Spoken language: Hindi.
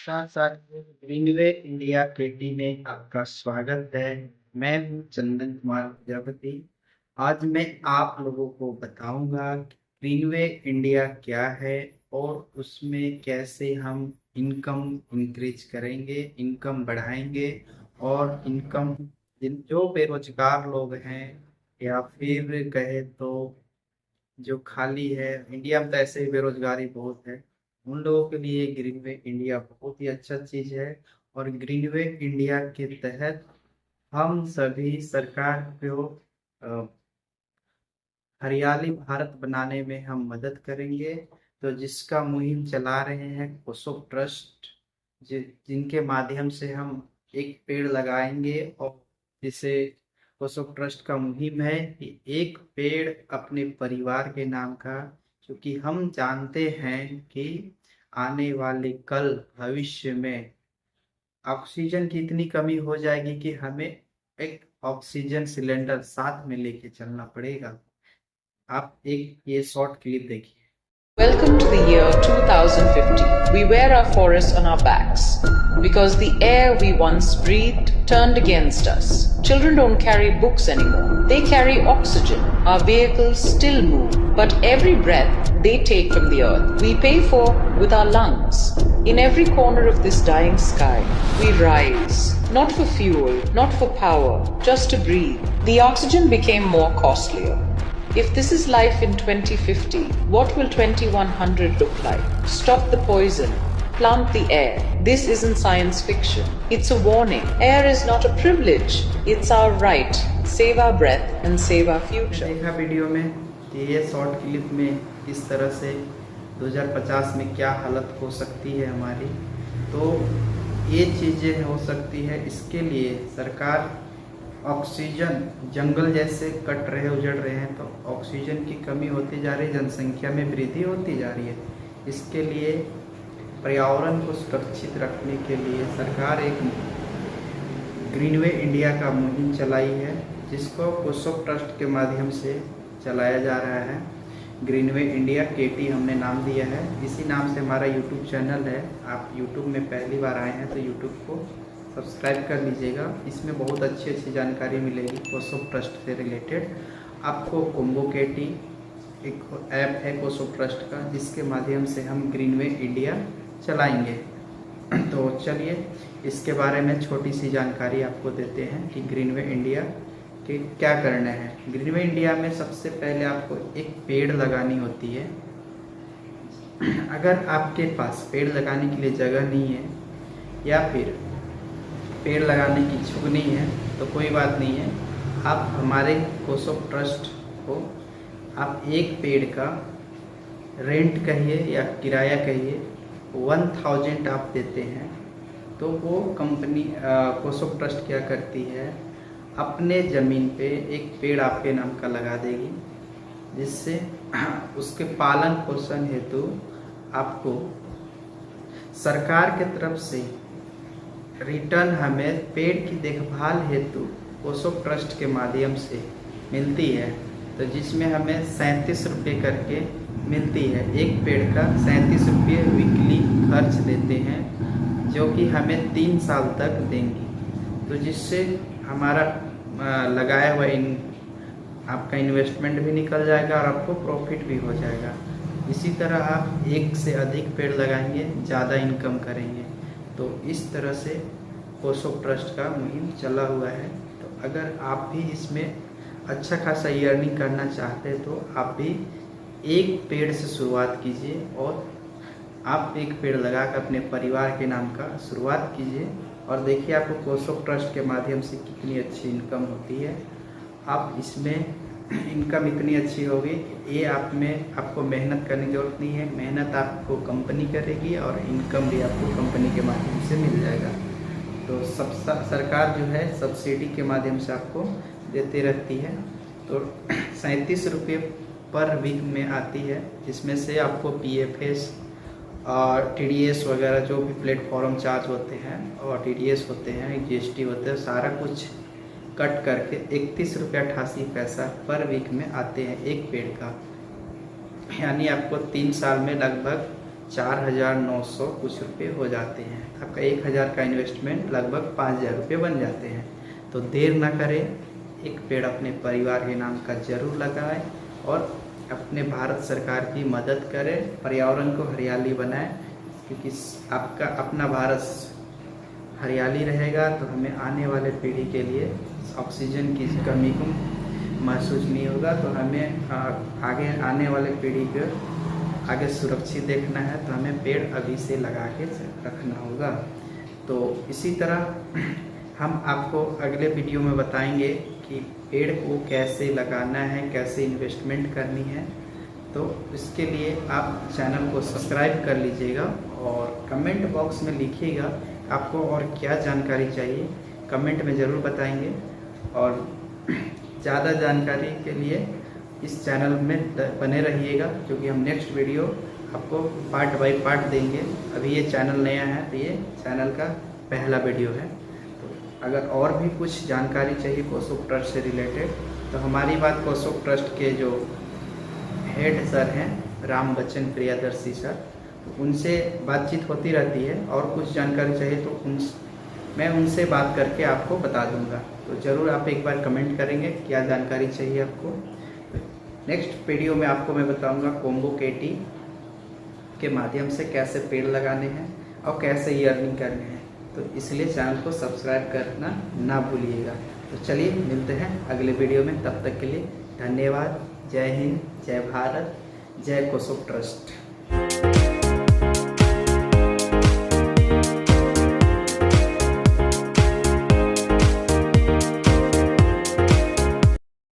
साथ साथ ग्रीनवे इंडिया केटी में आपका स्वागत है। मैं हूं चंदन कुमार प्रजापति। आज मैं आप लोगों को बताऊंगा कि ग्रीनवे इंडिया क्या है और उसमें कैसे हम इनकम इंक्रीज करेंगे, इनकम बढ़ाएंगे और इनकम जिन जो बेरोजगार लोग हैं या फिर कहे तो जो खाली है, इंडिया में तो ऐसे ही बेरोजगारी बहुत है, उन लोगों के लिए ग्रीनवे इंडिया बहुत ही अच्छा चीज है। और ग्रीनवे इंडिया के तहत हम सभी सरकार को अ, हरियाली भारत बनाने में हम मदद करेंगे। तो जिसका मुहिम चला रहे हैं कोसोक ट्रस्ट, जिनके माध्यम से हम एक पेड़ लगाएंगे और जिसे कोसोक ट्रस्ट का मुहिम है कि एक पेड़ अपने परिवार के नाम का, क्योंकि हम जानते हैं कि आने वाले कल भविष्य में ऑक्सीजन की इतनी कमी हो जाएगी कि हमें एक ऑक्सीजन सिलेंडर साथ में लेके चलना पड़ेगा। आप एक ये शॉर्ट क्लिप देखिए। Welcome to the year 2050. We wear our forests on our backs because the air we once breathed turned against us. Children don't carry books anymore. They carry oxygen. Our vehicles still move, but every breath they take from the earth, we pay for with our lungs. In every corner of this dying sky, we rise. Not for fuel, not for power, just to breathe. The oxygen became more costlier. If this is life in 2050, what will 2100 look like? Stop the poison. Plant the air. This isn't science fiction. It's a warning. Air is not a privilege. It's our right. Save our breath and save our future. देखा वीडियो में कि ये शॉर्ट क्लिप में किस तरह से 2050 में क्या हालत हो सकती है हमारी। तो ये चीज़ें हो सकती है, इसके लिए सरकार ऑक्सीजन, जंगल जैसे कट रहे, उजड़ रहे हैं, तो ऑक्सीजन की कमी होती जा रही है, जनसंख्या में वृद्धि होती जा रही है। इसके लिए पर्यावरण को सुरक्षित रखने के लिए सरकार एक ग्रीनवे इंडिया का मुहिम चलाई है, जिसको कोसोक ट्रस्ट के माध्यम से चलाया जा रहा है। ग्रीनवे इंडिया केटी हमने नाम दिया है। इसी नाम से हमारा यूट्यूब चैनल है। आप यूट्यूब में पहली बार आए हैं तो यूट्यूब को सब्सक्राइब कर लीजिएगा। इसमें बहुत अच्छी अच्छी जानकारी मिलेगी कोसोक ट्रस्ट से रिलेटेड। आपको कोम्बो केटी एक ऐप है कोसोक ट्रस्ट का, जिसके माध्यम से हम ग्रीनवे इंडिया चलाएंगे। तो चलिए इसके बारे में छोटी सी जानकारी आपको देते हैं कि ग्रीनवे इंडिया के क्या करना है। ग्रीनवे इंडिया में सबसे पहले आपको एक पेड़ लगानी होती है। अगर आपके पास पेड़ लगाने के लिए जगह नहीं है या फिर पेड़ लगाने की इच्छुक नहीं है तो कोई बात नहीं है, आप हमारे कोसोक ट्रस्ट को आप एक पेड़ का रेंट कहिए या किराया कहिए 1000 आप देते हैं। तो वो कंपनी कोसोक ट्रस्ट क्या करती है, अपने ज़मीन पे एक पेड़ आपके नाम का लगा देगी, जिससे उसके पालन पोषण हेतु आपको सरकार के तरफ से रिटर्न हमें पेड़ की देखभाल हेतु कोसोक ट्रस्ट के माध्यम से मिलती है। तो जिसमें हमें 37 रुपये करके मिलती है। एक पेड़ का 37 रुपये वीकली खर्च देते हैं, जो कि हमें 3 साल तक देंगी। तो जिससे हमारा लगाया हुआ आपका इन्वेस्टमेंट भी निकल जाएगा और आपको प्रॉफिट भी हो जाएगा। इसी तरह आप एक से अधिक पेड़ लगाएंगे, ज़्यादा इनकम करेंगे। तो इस तरह से कोसोक ट्रस्ट का मुहिम चला हुआ है। तो अगर आप भी इसमें अच्छा खासा अर्निंग करना चाहते हैं तो आप भी एक पेड़ से शुरुआत कीजिए और आप एक पेड़ लगाकर अपने परिवार के नाम का शुरुआत कीजिए और देखिए आपको कोसोक ट्रस्ट के माध्यम से कितनी अच्छी इनकम होती है। आप इसमें इनकम इतनी अच्छी होगी, ये आप में आपको मेहनत करने की जरूरत नहीं है। मेहनत आपको कंपनी करेगी और इनकम भी आपको कंपनी के माध्यम से मिल जाएगा। तो सब सरकार जो है सब्सिडी के माध्यम से आपको देती रहती है। तो 37 रुपये पर वीक में आती है, जिसमें से आपको PFS और TDS वगैरह जो भी प्लेटफॉर्म चार्ज होते हैं और TDS होते हैं, GST होते हैं, सारा कुछ कट करके 31 रुपये 88 पैसा पर वीक में आते हैं एक पेड़ का। यानी आपको 3 साल में लगभग 4,900 कुछ रुपये हो जाते हैं। आपका 1,000 का इन्वेस्टमेंट लगभग 5,000 रुपये बन जाते हैं। तो देर ना करें, एक पेड़ अपने परिवार के नाम का ज़रूर लगाएं और अपने भारत सरकार की मदद करें, पर्यावरण को हरियाली बनाएं, क्योंकि आपका अपना भारत हरियाली रहेगा तो हमें आने वाले पीढ़ी के लिए ऑक्सीजन की कमी को महसूस नहीं होगा। तो हमें आगे आने वाले पीढ़ी को आगे सुरक्षित देखना है, तो हमें पेड़ अभी से लगा के रखना होगा। तो इसी तरह हम आपको अगले वीडियो में बताएंगे कि पेड़ को कैसे लगाना है, कैसे इन्वेस्टमेंट करनी है। तो इसके लिए आप चैनल को सब्सक्राइब कर लीजिएगा और कमेंट बॉक्स में लिखिएगा आपको और क्या जानकारी चाहिए, कमेंट में ज़रूर बताएंगे। और ज़्यादा जानकारी के लिए इस चैनल में बने रहिएगा, क्योंकि हम नेक्स्ट वीडियो आपको पार्ट बाय पार्ट देंगे। अभी ये चैनल नया है तो ये चैनल का पहला वीडियो है। तो अगर और भी कुछ जानकारी चाहिए कोसोप ट्रस्ट से रिलेटेड, तो हमारी बात कोसोप ट्रस्ट के जो हेड सर हैं राम बच्चन प्रियदर्शी सर, तो उनसे बातचीत होती रहती है। और कुछ जानकारी चाहिए तो मैं उनसे बात करके आपको बता दूंगा। तो ज़रूर आप एक बार कमेंट करेंगे क्या जानकारी चाहिए आपको। नेक्स्ट वीडियो में आपको मैं बताऊंगा कोम्बो केटी के माध्यम से कैसे पेड़ लगाने हैं और कैसे ये अर्निंग करने हैं। तो इसलिए चैनल को सब्सक्राइब करना ना भूलिएगा। तो चलिए मिलते हैं अगले वीडियो में, तब तक के लिए धन्यवाद। जय हिंद, जय भारत, जय कोसोप ट्रस्ट।